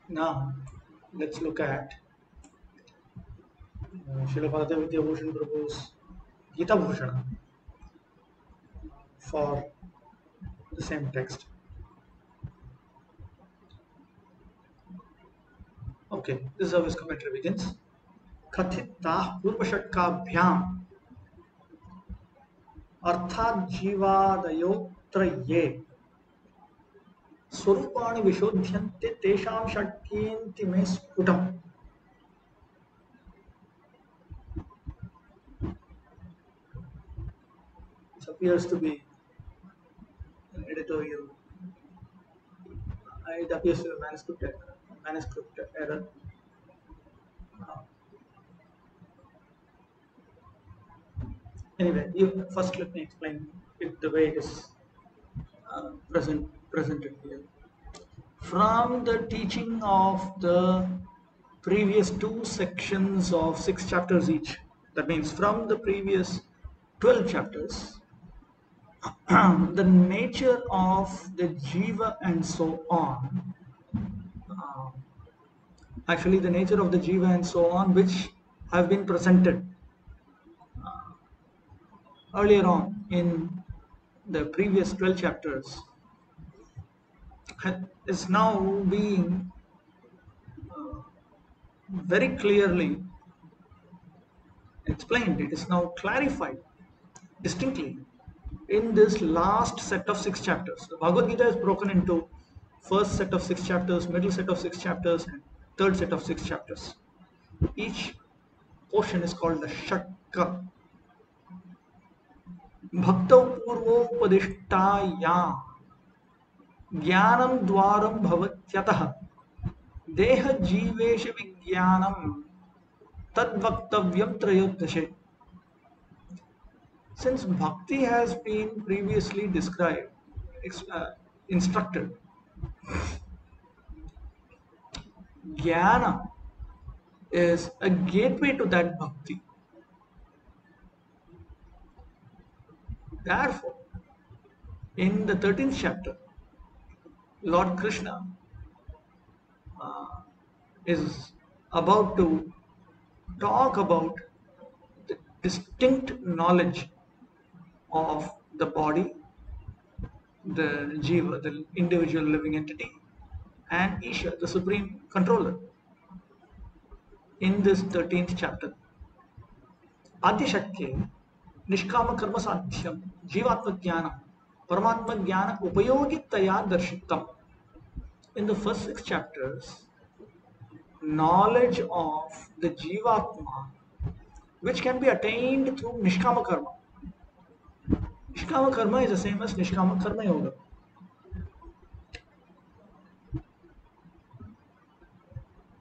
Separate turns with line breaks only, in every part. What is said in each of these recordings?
Now, let's look at Srila Bhagavad Bhushan Prabhu's Gita Bhushana for the same text. Okay, this is how his commentary begins. Kathitah Purvashatkabhyam Arthat Jivadayotra Ye Swarupani Vishodhyante Tesham Shatkyanti Me Sputam. This appears to be an editorial. It appears to be a manuscript error. Anyway, first let me explain it the way it is presented here. From the teaching of the previous two sections of 6 chapters each, that means from the previous 12 chapters, the nature of the jiva and so on, uh, actually the nature of the jiva and so on, which have been presented earlier on in the previous 12 chapters, is now being very clearly explained. It is now clarified distinctly in this last set of 6 chapters. The Bhagavad Gita is broken into first set of 6 chapters, middle set of 6 chapters, and third set of 6 chapters. Each portion is called the Shatka. Bhaktau Purvopadishtaya Jnanam Dwaram Bhavatyatah Deha Jivesha Vijnanam Tadvaktavyam Trayodashe. Since bhakti has been previously described, instructed, jnana is a gateway to that bhakti. Therefore, in the 13th chapter, Lord Krishna is about to talk about the distinct knowledge of the body, the jiva, the individual living entity, and Isha, the supreme controller. In this 13th chapter, आद्यशक्ये निष्काम कर्म साध्यम जीवात्म ज्ञान परमात्म ज्ञान उपयोगितया दर्शितम. In the first 6 chapters, knowledge of the jivatma, which can be attained through nishkama karma. Nishkama karma is the same as nishkama karma yoga.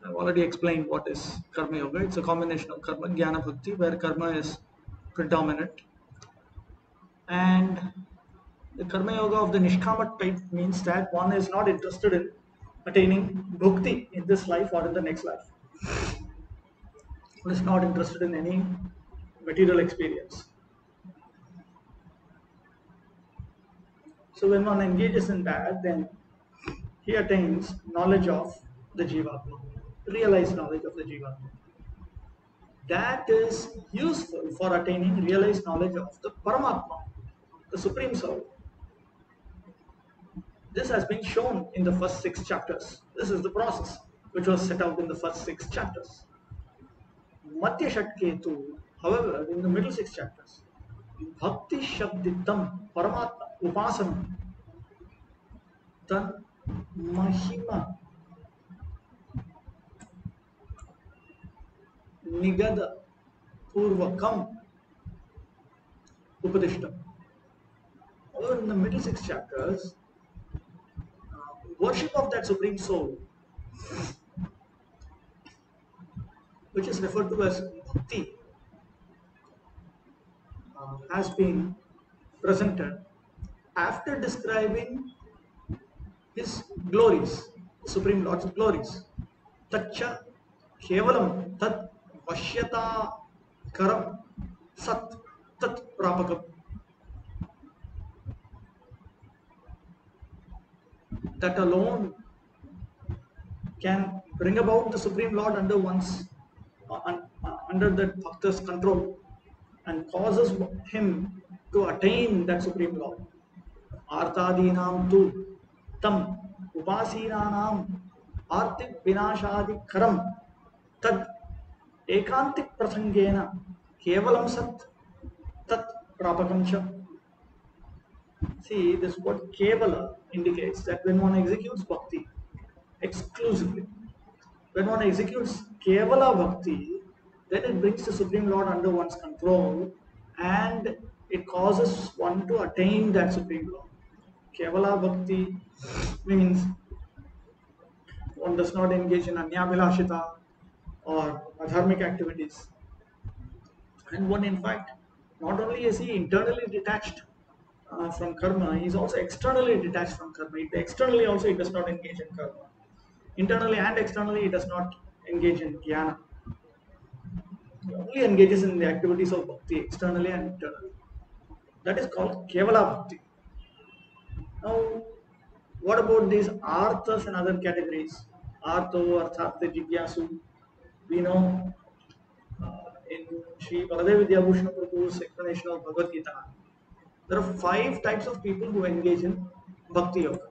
I've already explained what is karma yoga. It's a combination of karma, jnana, bhakti, where karma is predominant, and the karma yoga of the nishkama type means that one is not interested in attaining bhakti in this life or in the next life. One is not interested in any material experience. So when one engages in that, then he attains knowledge of the jivatma, realized knowledge of the jivatma. That is useful for attaining realized knowledge of the Paramatma, the Supreme Soul. This has been shown in the first 6 chapters. This is the process which was set out in the first 6 chapters. Madhya Shatketu, however, in the middle 6 chapters, Bhakti Shabditam Paramatma Upasana Tan Mahima Nigada Purvakam Upadishtam. However, in the middle 6 chapters, worship of that Supreme Soul, which is referred to as Bhakti, has been presented after describing his glories, Supreme Lord's glories. Tacha Kevalam Tat Vashyata Karam Sat Tat Prapakam. That alone can bring about the Supreme Lord under one's under that bhakta's control and causes him to attain that Supreme Lord. Artadinam tu tam upasinanam artik vinashadi karam tad ekantik prasangena kevalam sat tat prapakam cha. See, this word kevala indicates that when one executes bhakti exclusively, when one executes kevala bhakti, then it brings the Supreme Lord under one's control and it causes one to attain that Supreme Lord. Kevala bhakti means one does not engage in anyabhilashita or adharmic activities. And one, in fact, not only is he internally detached from karma, he is also externally detached from karma. Externally also he does not engage in karma. Internally and externally he does not engage in jnana. He only engages in the activities of bhakti externally and internally. That is called kevala bhakti. Now, what about these arthas and other categories? Artho, arthartha, jigyasu. We know in Sri Baladev Vidyabhushan Prabhu's explanation of Bhagavad Gita, there are 5 types of people who engage in bhakti yoga.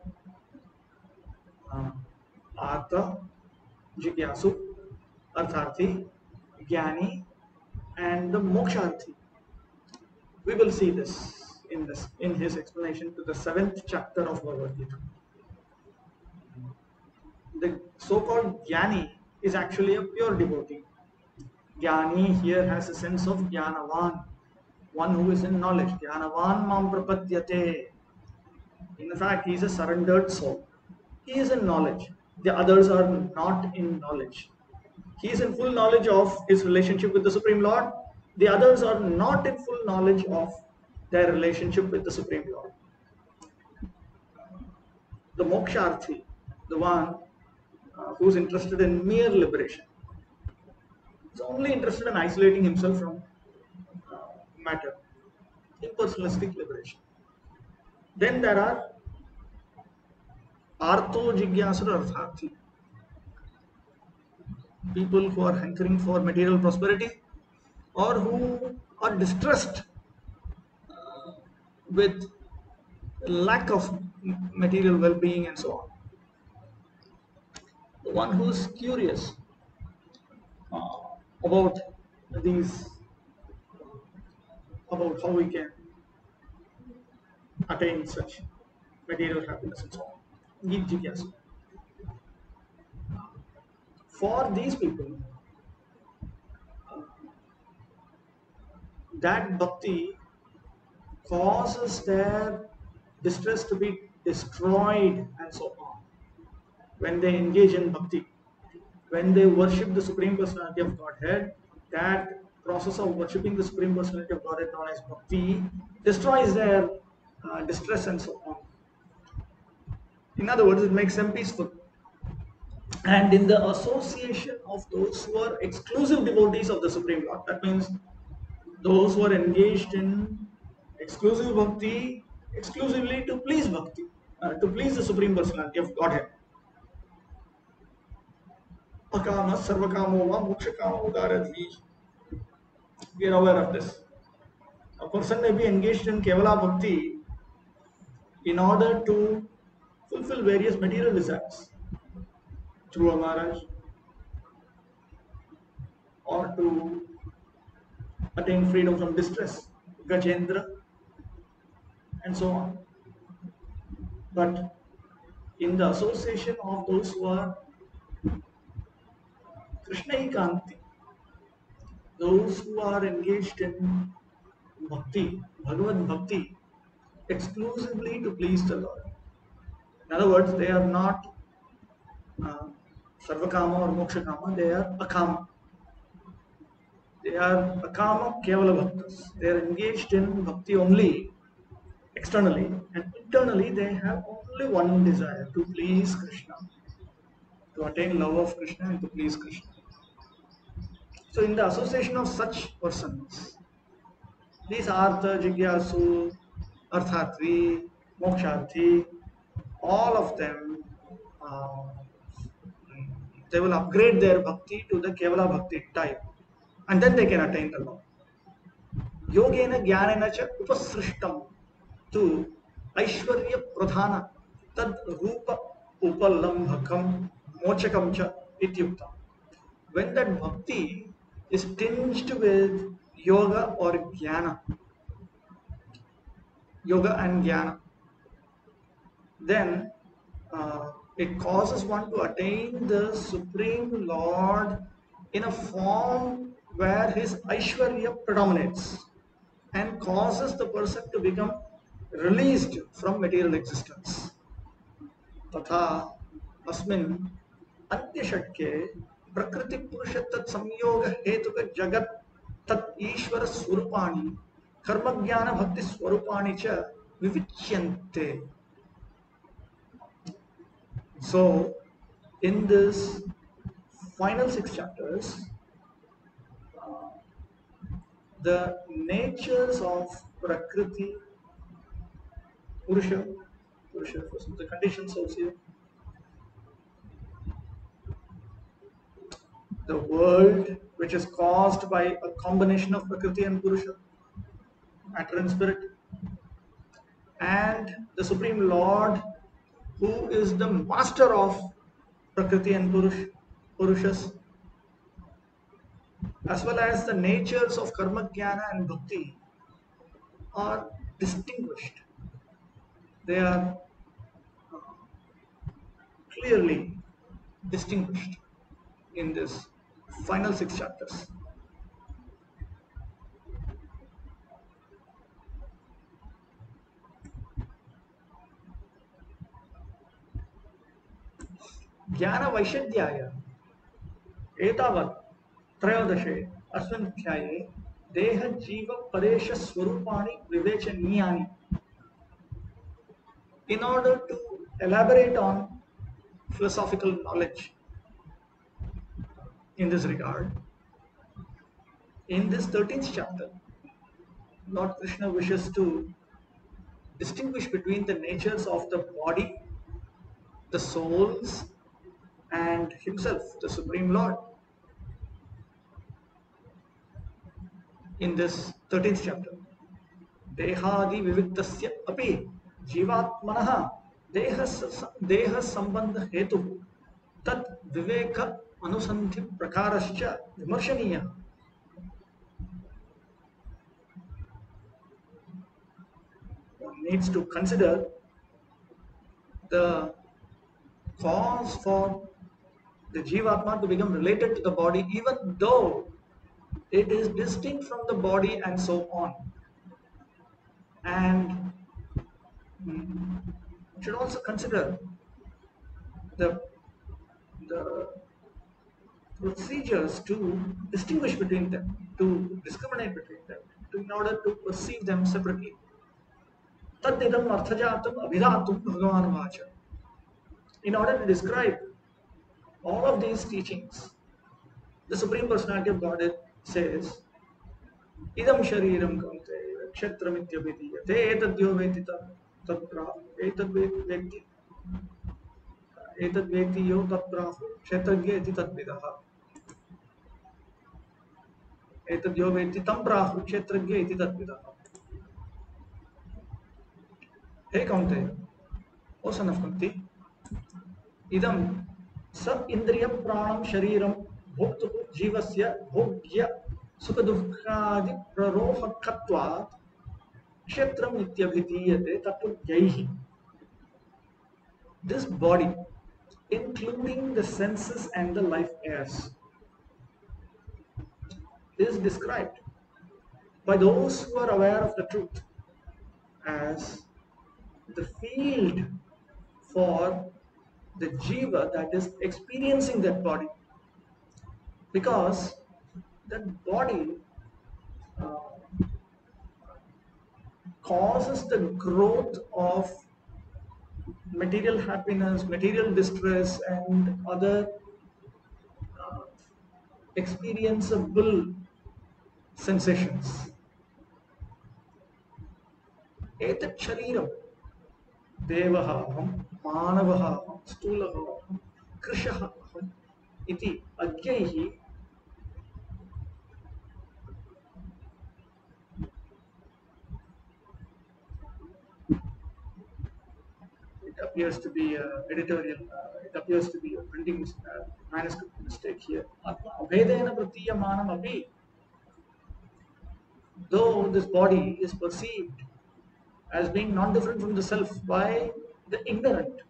Artha, jigyasu, artharthi, jnani, and the moksharthi. We will see this in his explanation to the 7th chapter of Bhagavad Gita. The so-called jnani is actually a pure devotee. Jnani here has a sense of jnanavan, one who is in knowledge. Jnanavan mam prapadyate. In fact, he is a surrendered soul. He is in knowledge. The others are not in knowledge. He is in full knowledge of his relationship with the Supreme Lord. The others are not in full knowledge of their relationship with the Supreme Lord. The moksharthi, the one who is interested in mere liberation, is only interested in isolating himself from matter, impersonalistic liberation. Then there are artho jigyasu artharthi, people who are hankering for material prosperity or who are distressed with lack of material well-being and so on. The one who is curious about these, about how we can attain such material happiness and so on. Give jigyasu. For these people, that bhakti causes their distress to be destroyed and so on. When they engage in bhakti, when they worship the Supreme Personality of Godhead, that process of worshipping the Supreme Personality of Godhead known as bhakti destroys their distress and so on. In other words, it makes them peaceful. And in the association of those who are exclusive devotees of the Supreme Lord, that means those who are engaged in exclusive bhakti exclusively to please bhakti, to please the Supreme Personality of Godhead. Akama sarvakamo va mokshakamo udaradhi. We are aware of this. A person may be engaged in Kevala bhakti in order to fulfill various material desires through a Maharaj or to attain freedom from distress, Gajendra, and so on. But in the association of those who are Krishnaikanti, those who are engaged in bhakti, Bhagavad bhakti, exclusively to please the Lord. In other words, they are not Sarvakama or Mokshakama, they are Akama. They are Akama Kevala Bhaktas. They are engaged in bhakti only externally, and internally they have only one desire, to please Krishna, to attain love of Krishna and to please Krishna. So in the association of such persons, these Artha, Jigyasu, Arthatvi, Moksharthi, all of them they will upgrade their bhakti to the Kevala bhakti type, and then they can attain the Lord. Yogena jnanena cha upasrishtam to Aishwarya pradhana tad rupa upalambhakam mochakam cha ityukta. When that bhakti is tinged with yoga or jnana, yoga and jnana, then it causes one to attain the Supreme Lord in a form where his Aishwarya predominates and causes the person to become released from material existence. तथा अस्मिन् अन्त्यषट्के प्रकृति पुरुष तत् संयोग हेतुक जगत तत् ईश्वर स्वरूपाणि कर्म ज्ञान भक्ति स्वरूपाणि च विविच्यन्ते. So in this final 6 chapters, the natures of prakriti, purusha, the conditions also, the world which is caused by a combination of prakriti and purusha, matter and spirit, and the Supreme Lord who is the master of prakriti and purushas, as well as the natures of karma, jnana and bhakti are distinguished. They are clearly distinguished in this final 6 chapters. ज्ञान वैशद्याय एतावत् त्रयोदशे अस्मिन् अध्याये देह जीव Paresh स्वरूपाणि विवेचनीयानि. In order to elaborate on philosophical knowledge in this regard, in this 13th chapter, Lord Krishna wishes to distinguish between the natures of the body, the souls, and himself, the Supreme Lord. In this 13th chapter, Dehadi Viviktasya api Jivatmanaha Deha Sambandha Hetu Tat Viveka Anusandhi Prakarascha Vimarshaniya. One needs to consider the cause for the Jivatma to become related to the body, even though it is distinct from the body and so on. And should also consider the procedures to distinguish between them, to discriminate between them, in order to perceive them separately. Tadidam arthajatam abhidatum bhagavan vacha. In order to describe all of these teachings, the Supreme Personality of Godhead says, idam shariram kaunteya kshetramityabhidiyate etadyo veti tatra etadveti etadveti yo tatrahu kshetragya iti tadvidaha etadyo veti tam prahu kshetragya iti tadvidaha. Hey Kaunteya, O son of Kunti, idam sab indriyam pranam shariram bhoktu jivasya bhogya sukha dukkhadi prarohakatvat kshetram nityabhidiyate tatvajyaihi. This body, including the senses and the life airs, is described by those who are aware of the truth as the field for the jiva that is experiencing that body, because that body causes the growth of material happiness, material distress, and other experienceable sensations. Etat shariram devah aham, manavah aham, stulaha aham, krishah aham, इति अज्ञैः it appears to be editorial, it appears to be a printing manuscript mistake here. Atma abhedena pratiyamanan api, though this body is perceived as being non-different from the self by the ignorant,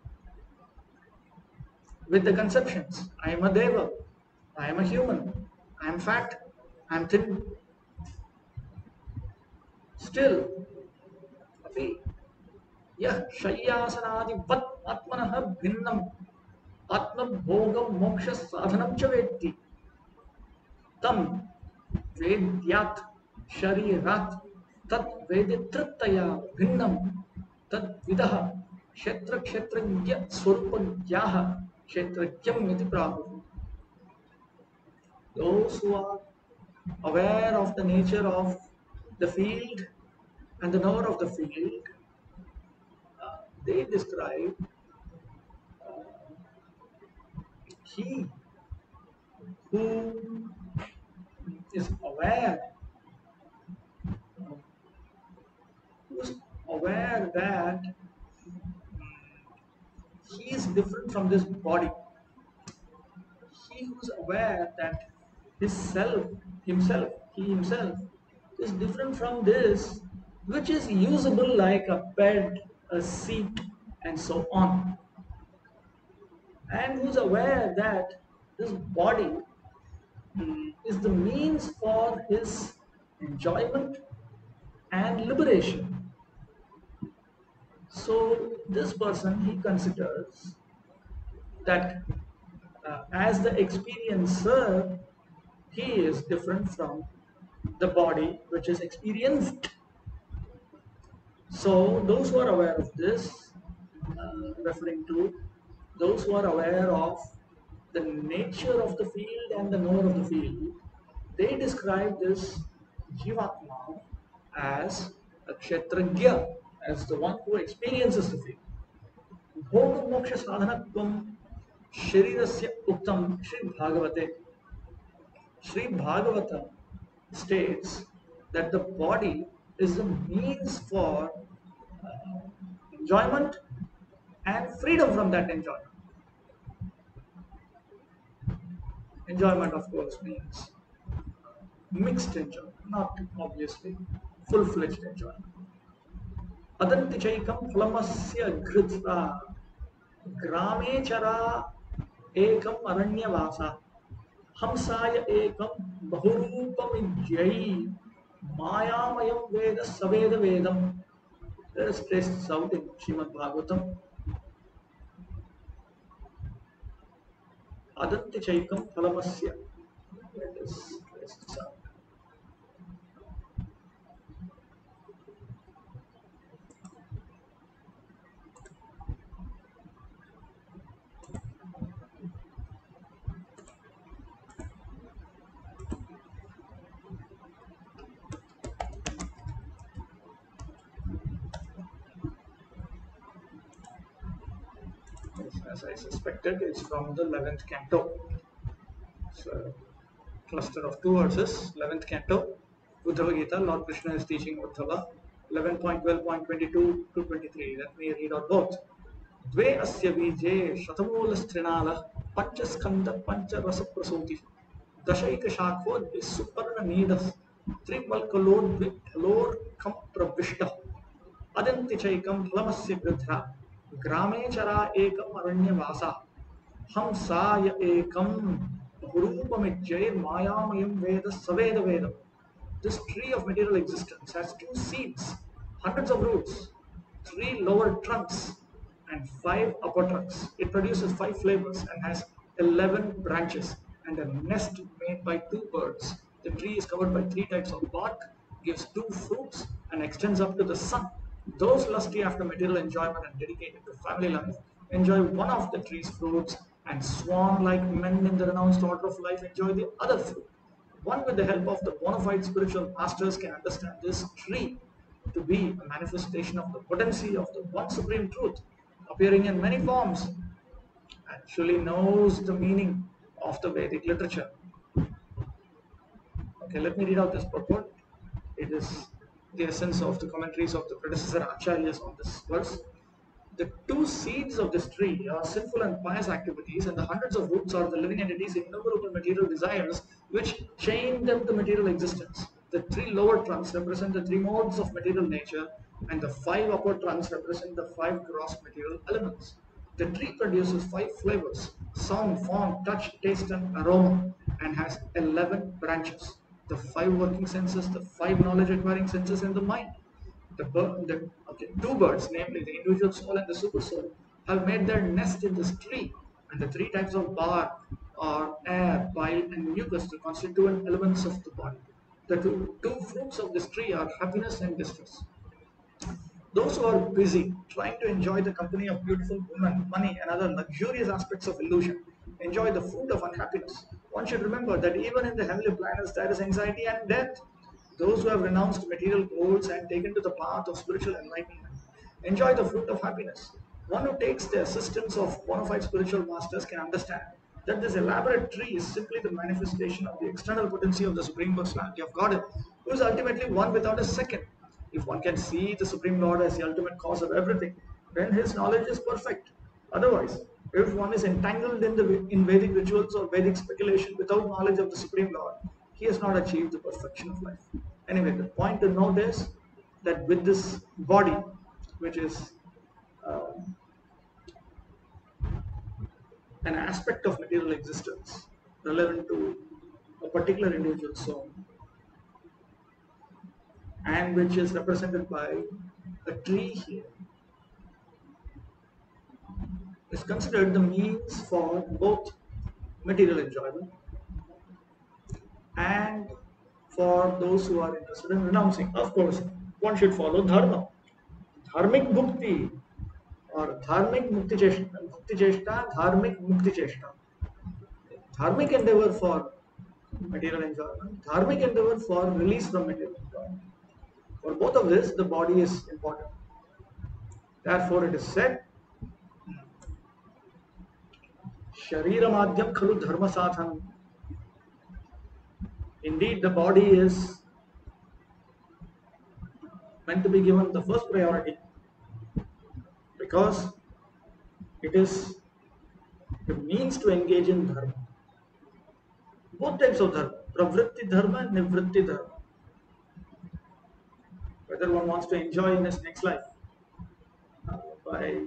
with the conceptions, I am a deva, I am a human, I am fat, I am thin, still api यह शय्यासनादिवत् आत्मनः भिन्नम् आत्मभोगं मोक्ष साधनं च वेत्ति तम वेद्यात् शरीरात् तत् वेदितृतया भिन्नं तद्विदः क्षेत्र क्षेत्रज्ञ स्वरूपज्ञाः क्षेत्रज्ञम् इति प्राहुः. Those who are aware of the nature of the field and the knower of the field, they describe he who is aware, who is aware that he is different from this body. He who is aware that his self, himself, he himself is different from this, which is usable like a bed, a seat, and so on. And who is aware that this body is the means for his enjoyment and liberation. So this person, he considers that as the experiencer, he is different from the body which is experienced. So those who are aware of this, referring to those who are aware of the nature of the field and the knower of the field, they describe this Jivatma as a Kshetragya, as the one who experiences the field. Bhoga moksha sadhanatvam sharirasya uktam Sri Bhagavate. Sri Bhagavata states that the body is the means for enjoyment and freedom from that enjoyment. Enjoyment, of course, means mixed enjoyment, not obviously full-fledged enjoyment. Adanti chaikam phlamasya ghritra ग्रामे चरा एकम अरण्यवासा हमसाय एकम बहुरूपमिज्यै मायामयं वेद सवेद वेदम. Let us trace this out in Srimad Bhagavatam. Adanti chaikam phalamsya. Let us trace this out. As I suspected, it's from the 11th canto. It's a cluster of two verses, 11th canto, Uddhava Gita. Lord Krishna is teaching Uddhava, 11.12.22 to 23. Let me read out both. द्वे अस्य बीजे शतमूलस्त्रिणालः पंचस्कंद पंचरसप्रसूति दशैकशाखोद्भिस्सुपर्णनीडः त्रिवल्कलोद्भिफलोर्कप्रविष्टः अदन्तिचैकं फलमस्य गृध्रा ग्रामे चरा एकम् अरण्यवासा हंसाय एकं बहुरूपमिज्यैर्मायामयं वेद सवेद वेदम्. This tree of material existence has two seeds, hundreds of roots, three lower trunks, and 5 upper trunks. It produces 5 flavors and has 11 branches and a nest made by 2 birds. The tree is covered by 3 types of bark, gives 2 fruits, and extends up to the sun. Those lusty after material enjoyment and dedicated to family life enjoy one of the tree's fruits, and swan-like men in the renounced order of life enjoy the other fruit. One, with the help of the bona fide spiritual masters, can understand this tree to be a manifestation of the potency of the one supreme truth, appearing in many forms, actually knows the meaning of of the Vedic literature. Okay, let me read out this purport. It is the essence of the commentaries of the predecessor acharyas on this verse. The two seeds of this tree are sinful and pious activities, and the hundreds of roots are the living entities, innumerable material desires which chain them to material existence. The three lower trunks represent the three modes of material nature, and the five upper trunks represent the five gross material elements. The tree produces five flavors: sound, form, touch, taste, and aroma, and has 11 branches. The five working senses, the five knowledge acquiring senses, and the mind. Two birds, namely the individual soul and the super soul, have made their nest in this tree, and the three types of bark are air, bile, and mucus, the constituent elements of the body. The two fruits of this tree are happiness and distress. Those who are busy trying to enjoy the company of beautiful women, money, and other luxurious aspects of illusion enjoy the fruit of unhappiness. One should remember that even in the heavenly planets there is anxiety and death. Those who have renounced material goals and taken to the path of spiritual enlightenment enjoy the fruit of happiness. One who takes the assistance of bona fide spiritual masters can understand that this elaborate tree is simply the manifestation of the external potency of the Supreme Personality of Godhead, who is ultimately one without a second. If one can see the Supreme Lord as the ultimate cause of everything, then his knowledge is perfect. Otherwise, if one is entangled in Vedic rituals or Vedic speculation without knowledge of the Supreme Lord, he has not achieved the perfection of life. Anyway, the point to note is that with this body, which is uh, an aspect of material existence relevant to a particular individual soul, and which is represented by a tree here, is considered the means for both material enjoyment and for those who are interested in renouncing. Of course, one should follow dharma. Dharmic bhukti or dharmic mukti cheshta, dharmic mukti cheshta. Dharmic endeavor for material enjoyment, dharmic endeavor for release from material enjoyment. For both of this, the body is important. Therefore, it is said, Sharira madhyam khalu dharma sadhanam. Indeed, the body is meant to be given the first priority because it is the means to engage in dharma. Both types of dharma, pravritti dharma and nivritti dharma. Whether one wants to enjoy in his next life by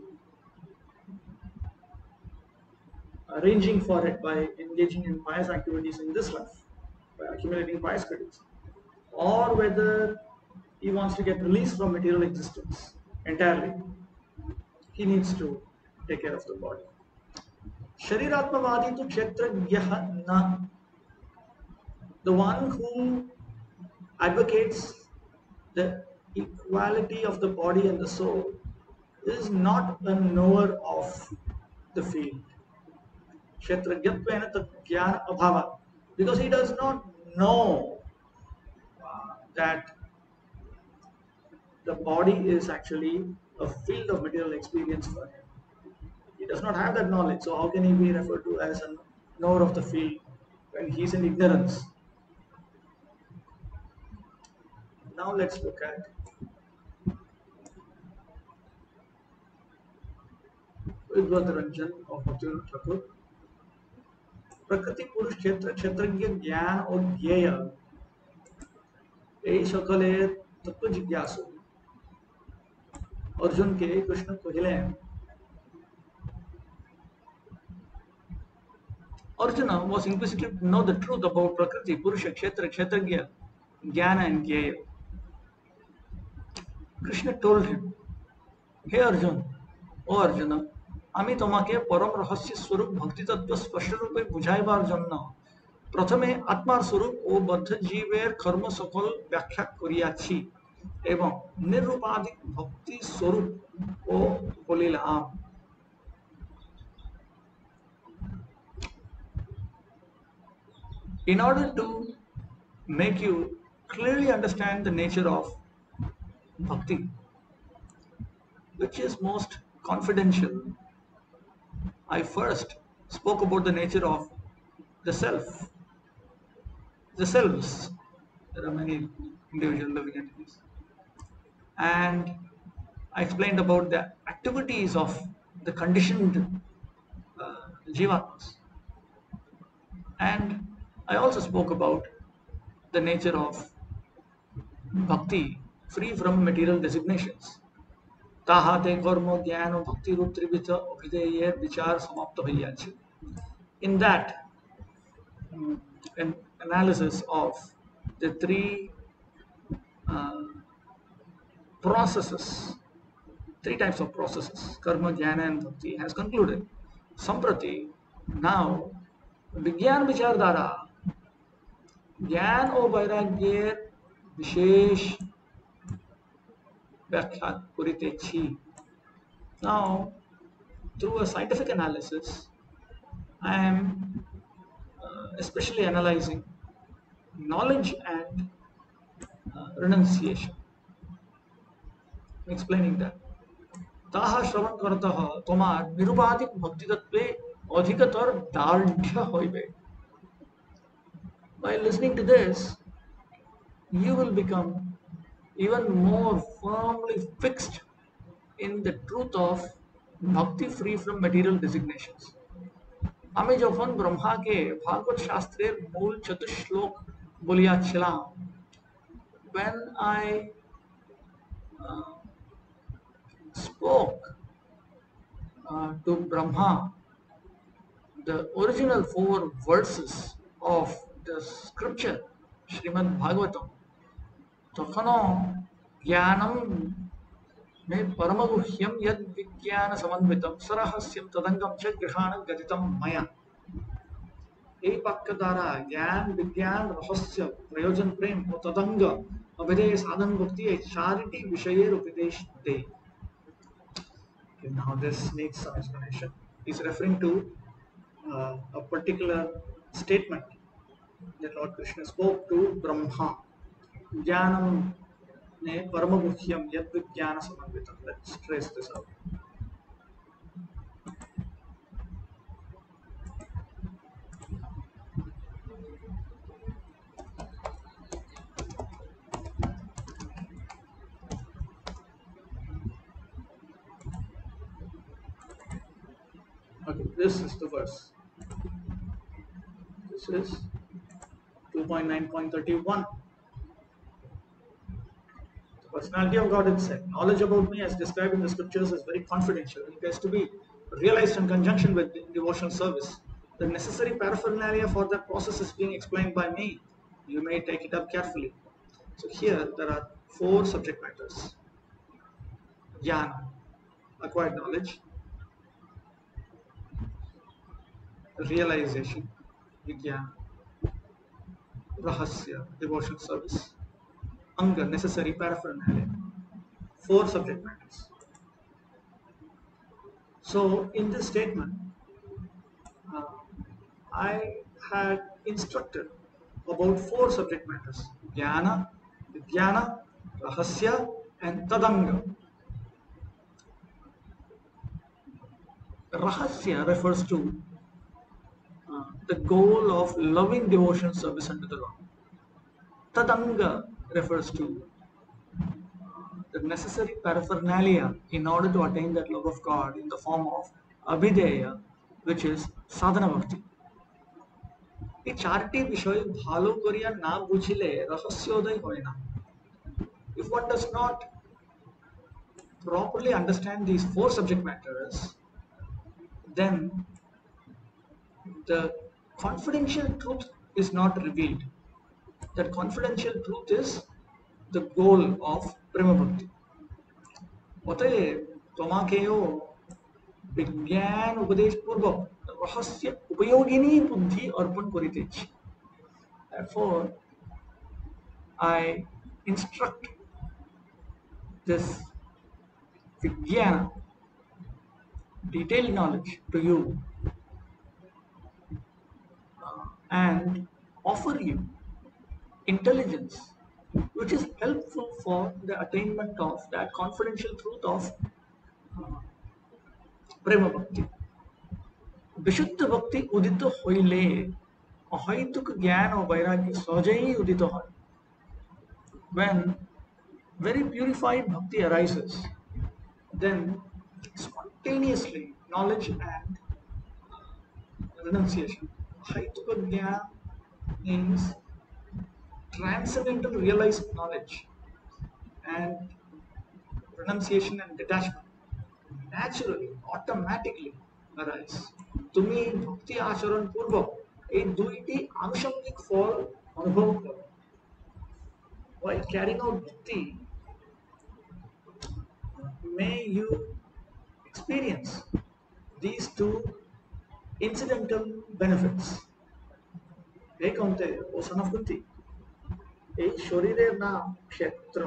arranging for it, by engaging in pious activities in this life, by accumulating pious credits, or whether he wants to get released from material existence entirely, he needs to take care of the body. Shariratmavadi to kshetrajyah na. The one who advocates the equality of the body and the soul is not a knower of the field. Kshetragyattvena tat jnana abhava. Because he does not know that the body is actually a field of material experience for him. He does not have that knowledge, so how can he be referred to as a knower of the field when he is in ignorance? Now let's look at Udvat Ranjan of Bhaktivinoda Thakur. प्रकृति पुरुष क्षेत्र क्षेत्रज्ञ ज्ञान और ज्ञेय এই সকলের তত্ত্ব জিজ্ঞাসু অর্জুনকে কৃষ্ণ কহিলেন, Arjuna was inquisitive to know the truth about Prakriti, Purusha, Kshetra, Kshetragya, Jnana and Jnaya. Krishna told him, Hey Arjun, O Arjuna, আমি তোমাকে পরম রহস্য স্বরূপ ভক্তিতত্ত্ব স্পষ্টরূপে বুঝাইবার জন্য প্রথমে আত্মার স্বরূপ ও বদ্ধ জীবের কর্ম সকল ব্যাখ্যা করিয়াছি এবং নিরূপাধিক ভক্তি স্বরূপ ও বলিলাম। In order to make you clearly understand the nature of bhakti, which is most confidential, I first spoke about the nature of the self, the selves. There are many individual living entities. And I explained about the activities of the conditioned jivatmas. And I also spoke about the nature of bhakti, free from material designations. Tahate karma jnana bhakti रूप त्रिविध अभिधेय विचार समाप्त हो जाए. In that an analysis of the three uh, processes, three types of processes, karma, jnana and bhakti, has concluded. Samprati, now, Vigyan Vichardhara, ज्ञान और वैराग्य विशेष व्याख्या करिते छी. Now, through a scientific analysis, I am especially analyzing knowledge and renunciation. I'm explaining that. ताहा श्रवण करतः तोमार निरुपाधिक भक्ति तत्वे अधिकतर दार्ढ्य होइबे. By listening to this, you will become even more firmly fixed in the truth of bhakti free from material designations. আমি যখন ব্রহ্মাকে ভাগবত শাস্ত্রের মূল চতুশ্লোক বলিয়াছিলাম, when I spoke to Brahma the original 4 verses of the scripture Srimad Bhagavatam, तखनो ज्ञानम में परमगुह्यम यद विज्ञान समन्वितम सरहस्यम तदंगम च गृहाण गदितम मया. এই বাক্য দ্বারা জ্ঞান বিজ্ঞান রহস্য প্রয়োজন প্রেম ও তদঙ্গ অভিধেয় সাধন ভক্তি এই 4টি বিষয়ের উপদেশ দেয়. Now this needs some explanation. He's referring to a particular statement that Lord Krishna spoke to Brahma. Jnanam ne paramaguhyam yad vijnana samandvitam. Let's trace this out. Okay, this is the verse. This is 2.9.31. The personality of God is said. Knowledge about me as described in the scriptures is very confidential. It has to be realized in conjunction with devotional service. The necessary paraphernalia for that process is being explained by me. You may take it up carefully. So here there are 4 subject matters. Jnana, acquired knowledge. Realization, Vijnana. Rahasya, devotional service. Anga, necessary paraphernalia. 4 subject matters. So in this statement, I had instructed about 4 subject matters: Jnana, Vijnana, Rahasya and Tadanga. Rahasya refers to the goal of loving devotional service unto the Lord. Tadanga refers to the necessary paraphernalia in order to attain that love of God in the form of abhideya, which is sadhana bhakti. এই 4টি বিষয় ভালো করিয়া না বুঝিলে রহস্যোদয় হয় না. If one does not properly understand these 4 subject matters, then the confidential truth is not revealed. That confidential truth is the goal of prema bhakti. অতএব তোমাকেও বিজ্ঞান উপদেশ পূর্বক রহস্য উপযোগিনী বুদ্ধি অর্পণ করিতেছি. Therefore, I instruct this Vijnana, detailed knowledge to you, and offer you intelligence which is helpful for the attainment of that confidential truth of prema bhakti. Vishuddha bhakti udita hoile अहैतुक ज्ञान और वैराग्य सहज ही उदित হয়. When very purified bhakti arises, then spontaneously knowledge and renunciation. Ahaituka jnana means transcendental realized knowledge, and renunciation and detachment naturally, automatically arise. তুমি ভক্তি আচরণ পূর্বক এই দুইটি আনুষঙ্গিক ফল অনুভব করো. While carrying out bhakti, may you experience these two incidental benefits. Hey Conte O son of Kunti, এই শরীরের নাম ক্ষেত্র.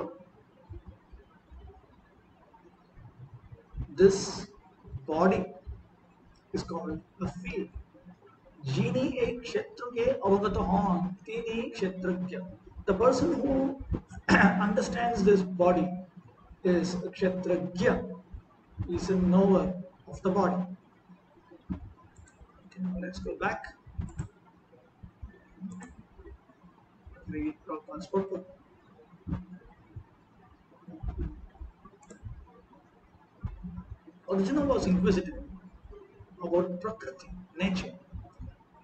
This body is called a field. যিনি এই ক্ষেত্রকে অবগত হন তিনি ক্ষেত্রজ্ঞ. The person who understands this body is a kshetrajya, is a knower of the body. Okay, now let's go back. Read Prabhupada's purport. Arjuna was inquisitive about Prakriti, nature,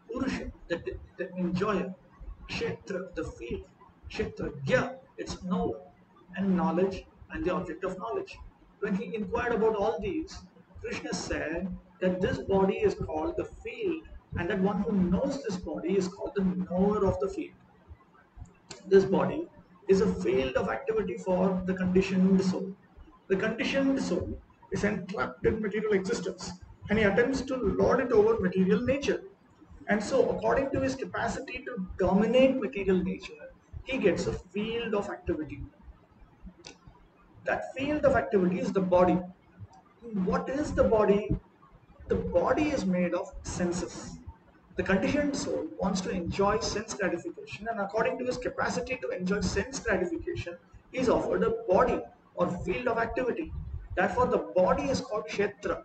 Purusha, the enjoyer, Kshetra, the field, Kshetrajya, its knower, and knowledge and the object of knowledge. When he inquired about all these, Krishna said that this body is called the field, and that one who knows this body is called the knower of the field. This body is a field of activity for the conditioned soul. The conditioned soul is entrapped in material existence, and he attempts to lord it over material nature. And so, according to his capacity to dominate material nature, he gets a field of activity. That field of activity is the body. What is the body? The body is made of senses. The conditioned soul wants to enjoy sense gratification, and according to his capacity to enjoy sense gratification, he is offered a body or field of activity. Therefore, the body is called Kshetra,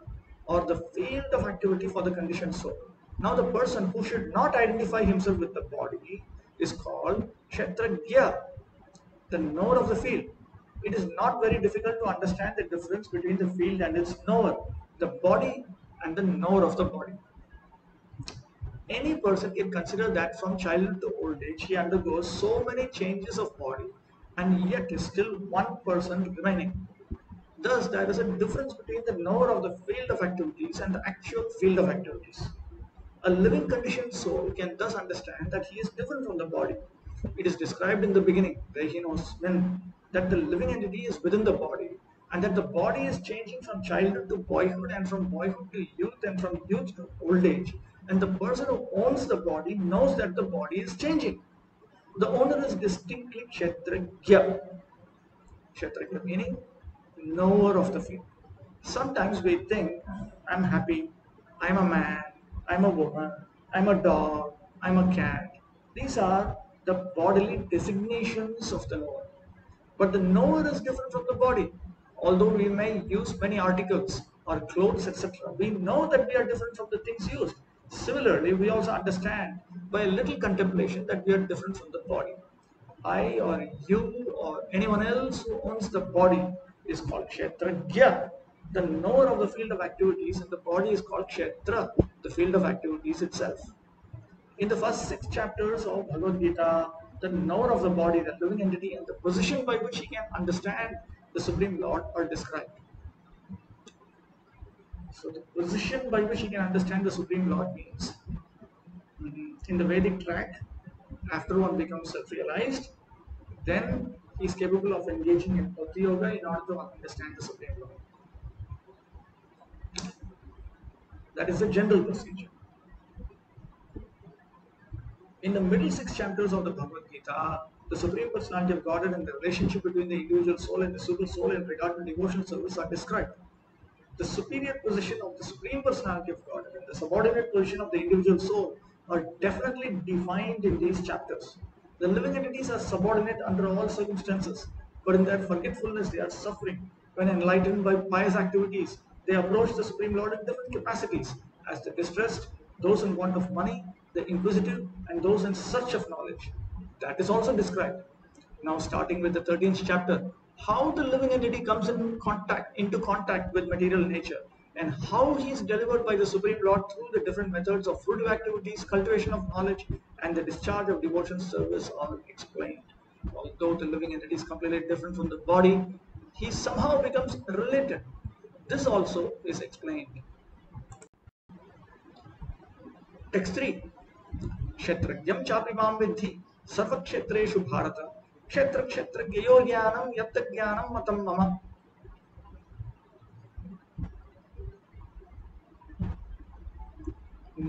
or the field of activity for the conditioned soul. Now, the person who should not identify himself with the body is called Kshetrajya, the knower of the field. It is not very difficult to understand the difference between the field and its knower, the body and the knower of the body. Any person can consider that from childhood to old age he undergoes so many changes of body and yet is still one person remaining. Thus, there is a difference between the knower of the field of activities and the actual field of activities. A living conditioned soul can thus understand that he is different from the body. It is described in the beginning, where he knows when, that the living entity is within the body, and that the body is changing from childhood to boyhood, and from boyhood to youth, and from youth to old age. And the person who owns the body knows that the body is changing. The owner is distinctly Kshetrajya. Kshetrajya meaning knower of the field. Sometimes we think, I'm happy, I'm a man, I'm a woman, I'm a dog, I'm a cat. These are the bodily designations of the knower. But the knower is different from the body. Although we may use many articles or clothes, etc., we know that we are different from the things used. Similarly, we also understand by a little contemplation that we are different from the body. I or you or anyone else who owns the body is called Kshetrajya, the knower of the field of activities, and the body is called Kshetra, the field of activities itself. In the first 6 chapters of Bhagavad Gita, the knower of the body, the living entity, and the position by which he can understand the Supreme Lord are described. So, the position by which he can understand the Supreme Lord means in the Vedic track, after one becomes self-realized, then he is capable of engaging in Bhakti Yoga in order to understand the Supreme Lord. That is the general procedure. In the middle 6 chapters of the Bhagavad Gita, the Supreme Personality of Godhead and the relationship between the individual soul and the super soul in regard to devotional service are described. The superior position of the Supreme Personality of Godhead and the subordinate position of the individual soul are definitely defined in these chapters. The living entities are subordinate under all circumstances, but in their forgetfulness they are suffering. When enlightened by pious activities, they approach the Supreme Lord in different capacities, as the distressed, those in want of money, the inquisitive, and those in search of knowledge. That is also described. Now, starting with the 13th chapter, how the living entity comes into contact with material nature, and how he is delivered by the Supreme Lord through the different methods of fruitive activities, cultivation of knowledge, and the discharge of devotion service are explained. Although the living entity is completely different from the body, he somehow becomes related. This also is explained. Text 3. क्षेत्रज्ञं चापि मां विद्धि सर्वक्षेत्रेषु भारत क्षेत्रक्षेत्रज्ञयोर् ज्ञानं यत्तज्ज्ञानं मतं मम.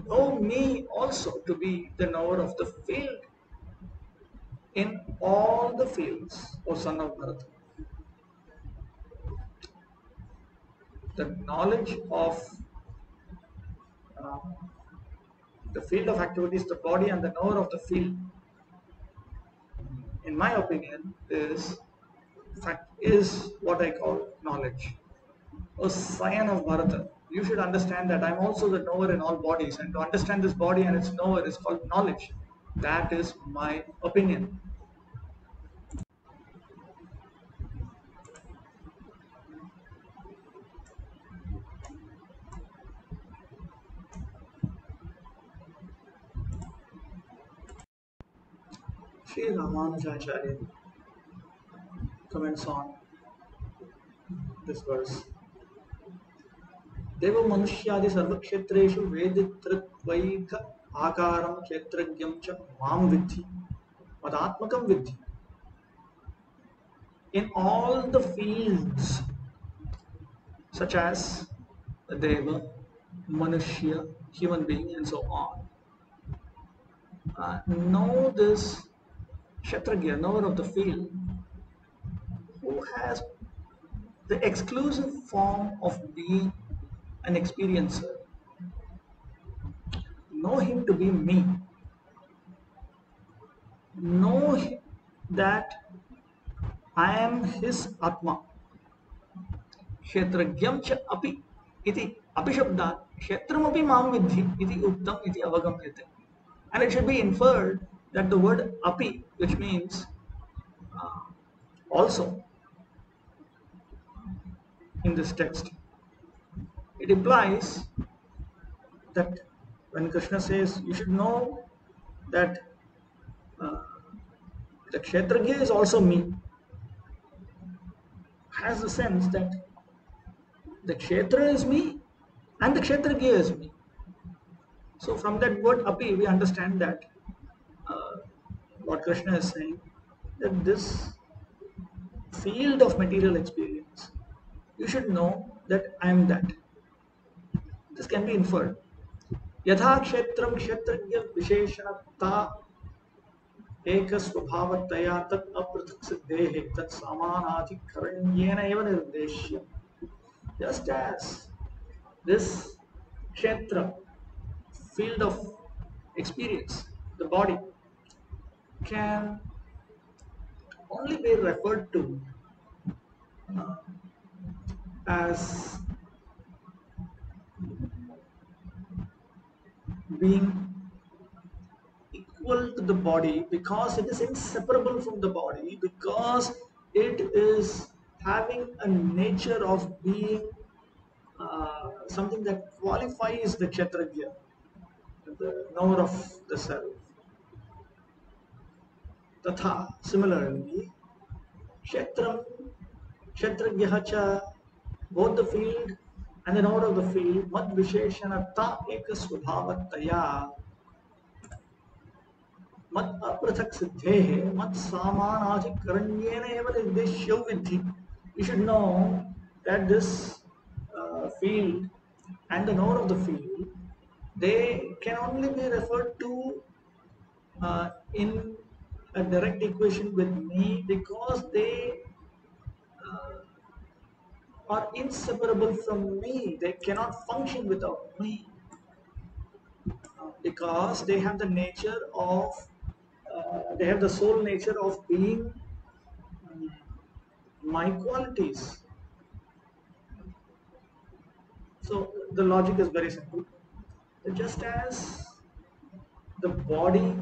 Know me also to be the knower of the field in all the fields, O son of Bharata. The knowledge of uh, the field of activities, the body, and the knower of the field, in my opinion, is what I call knowledge. A scion of Bharata, you should understand that I'm also the knower in all bodies, and to understand this body and its knower is called knowledge. That is my opinion. Sri Ramanujacharya comments on this verse. देव मनुष्यादि सर्वक्षेत्रेषु वेदितृत्वैक आकारं क्षेत्रज्ञं च मां विद्धि मदात्मकं विद्धि. In all the fields, such as Deva, Manushya, human being, and so on, know this Kshatragya, knower of the field, who has the exclusive form of being an experiencer. Know him to be me. Know that I am his Atma. Kshetragyam cha api iti api shabdat kshetramapi mam vidhi iti uktam iti avagamyate. And it should be inferred that the word api, which means also, in this text, it implies that when Krishna says you should know that uh, the Kshetragya is also me, has the sense that the Kshetra is me and the Kshetragya is me. So from that word api, we understand that uh, what Krishna is saying, that this field of material experience, you should know that I am that. This can be inferred. यथा क्षेत्रं क्षेत्रज्ञ विशेषणता एक स्वभावतया तत् अपृथक् सिद्धेः तत् समानाधिकरण्येन एव निर्देश्य. Just as this kshetra, field of experience, the body, can only be referred to uh, as being equal to the body because it is inseparable from the body, because it is having a nature of being something that qualifies the kshatragya, the knower of the self. Tatha, similarly, kshetram kshetragyaha cha, both the field and the knower of the field, mad visheshanata ekasvabhavataya मत अपृथक सिद्धे मत सामानाधिकरण्येन एव निर्देश्यो विद्धि. You should know that this field and the knower of the field, they can only be referred to in a direct equation with me because they are inseparable from me. They cannot function without me because they have the nature of they have the sole nature of being my qualities. So the logic is very simple. Just as the body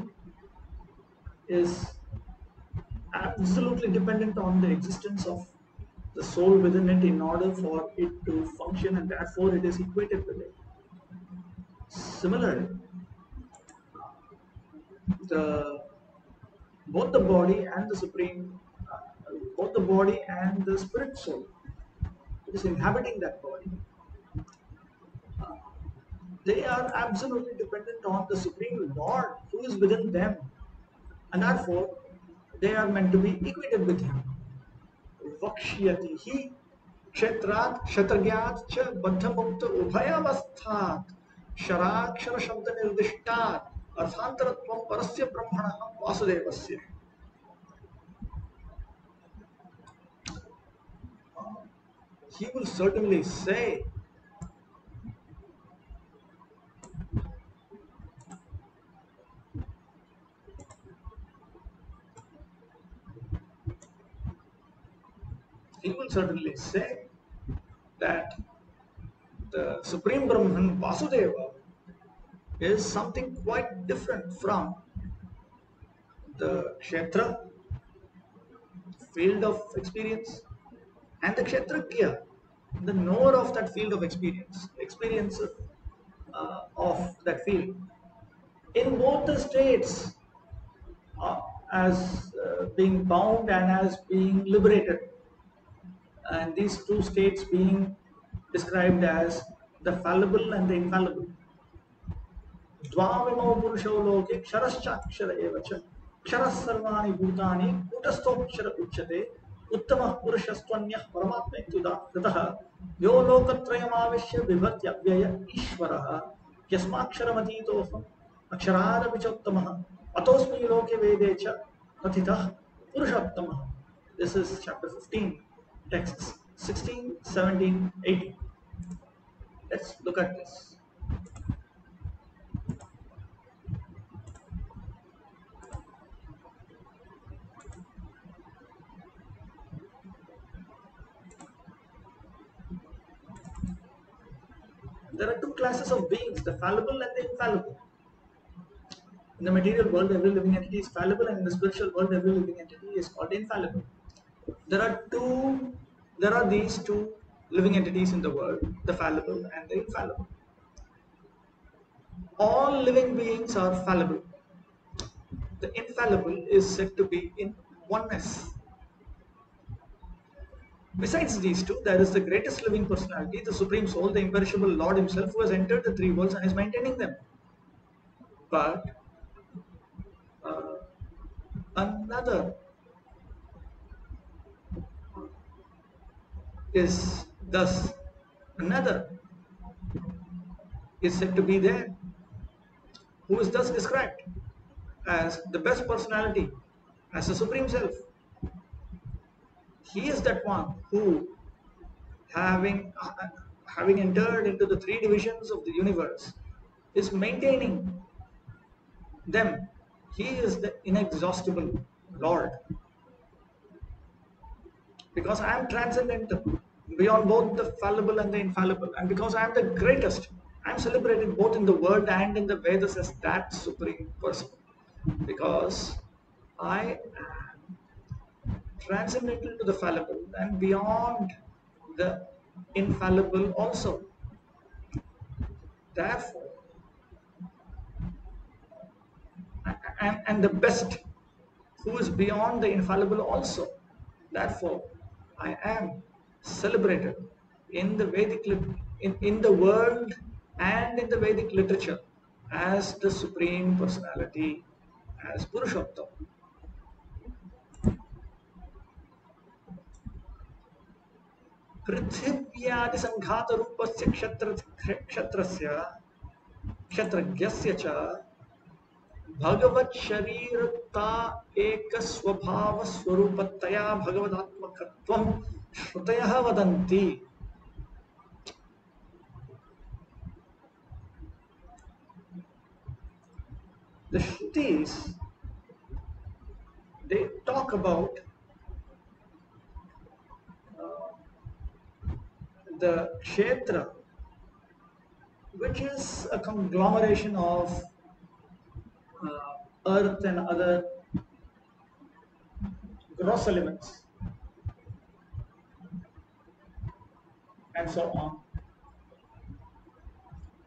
is absolutely dependent on the existence of the soul within it in order for it to function, and therefore it is equated with it. Similarly, the both the body and the supreme, both the body and the spirit soul, it is inhabiting that body. They are absolutely dependent on the supreme Lord who is within them, and therefore they are meant to be equated with him. वक्ष्यति हि क्षेत्रात् क्षत्रज्ञात् च बद्धमुक्त उभयावस्थात् शराक्षर शब्द निर्दिष्टात् अर्थान्तरत्वं परस्य ब्रह्मणः वासुदेवस्य. He will certainly say that the Supreme Brahman Vasudeva is something quite different from the Kshetra, field of experience, and the Kshetragya, the knower of that field of experience of that field. In both the states, as being bound and as being liberated, and these two states being described as the fallible and the infallible. द्वाविमौ पुरुषौ लोके क्षरश्चाक्षर एव च क्षरः सर्वाणि भूतानि कूटस्थोऽक्षर उच्यते उत्तमः पुरुषस्त्वन्यः परमात्मेत्युदाहृतः यो लोकत्रयमाविश्य बिभर्त्यव्यय ईश्वरः यस्माक्षरमतीतोऽहम् अक्षरादपि चोत्तमः अतोऽस्मि लोके वेदे च कथितः पुरुषोत्तमः. This is chapter 15, texts 16, 17, 18. Let's look at this. There are two classes of beings, the fallible and the infallible. In the material world, every living entity is fallible, and in the spiritual world, every living entity is called infallible. There are these two living entities in the world, the fallible and the infallible. All living beings are fallible. The infallible is said to be in oneness. Besides these two, there is the greatest living personality, the Supreme Soul, the imperishable Lord Himself, who has entered the three worlds and is maintaining them. But another is thus another is said to be there, who is thus described as the best personality, as the Supreme Self. He is that one who, having entered into the three divisions of the universe, is maintaining them. He is the inexhaustible Lord. Because I am transcendental, beyond both the fallible and the infallible, and because I am the greatest, I am celebrated both in the world and in the Vedas as that Supreme Person. Because I am transcendental to the fallible and beyond the infallible also. Therefore, and the best, who is beyond the infallible also. Therefore, I am celebrated in the Vedic in the world and in the Vedic literature as the Supreme Personality, as Purushottam. पृथिव्यादि संघात रूपस्य क्षत्रस्य क्षत्रज्ञस्य च भगवत शरीरता एक स्वभाव स्वरूपतया भगवदात्मकत्वं श्रुतयः वदन्ति. The Shrutis, they talk about the Kshetra, which is a conglomeration of earth and other gross elements and so on,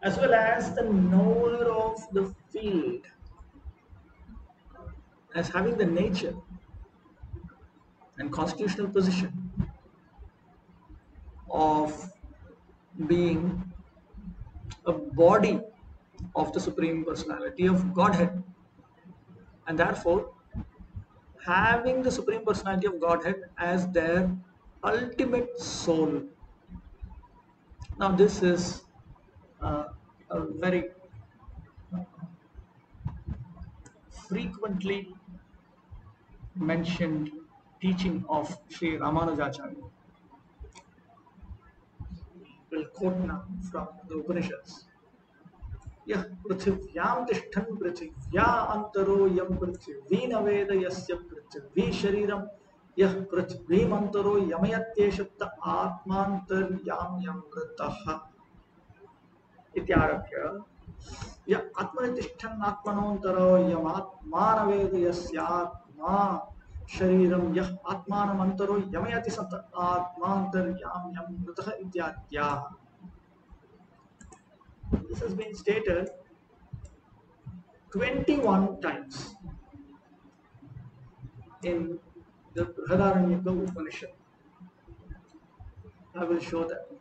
as well as the knower of the field as having the nature and constitutional position of being a body of the Supreme Personality of Godhead, and therefore having the Supreme Personality of Godhead as their ultimate soul. Now, this is a very frequently mentioned teaching of Sri Ramanujacharya. We'll quote now from the Upanishads. यः पृथिव्यां तिष्ठन् पृथिव्या अन्तरो यं पृथिवी न वेद यस्य पृथिवी शरीरं यः पृथ्वीमन्तरो यमयत्येष स आत्मान्तर्याम्यमृतः इत्यारभ्य यः आत्मनि तिष्ठन् आत्मनोऽन्तरो यमात्मा न वेद यस्यात्मा शरीरं यः आत्मानमन्तरो यमयति स आत्मान्तर्याम्यमृतः इत्याद्याः. This has been stated 21 times in the Brihadaranyaka Upanishad. I will show that.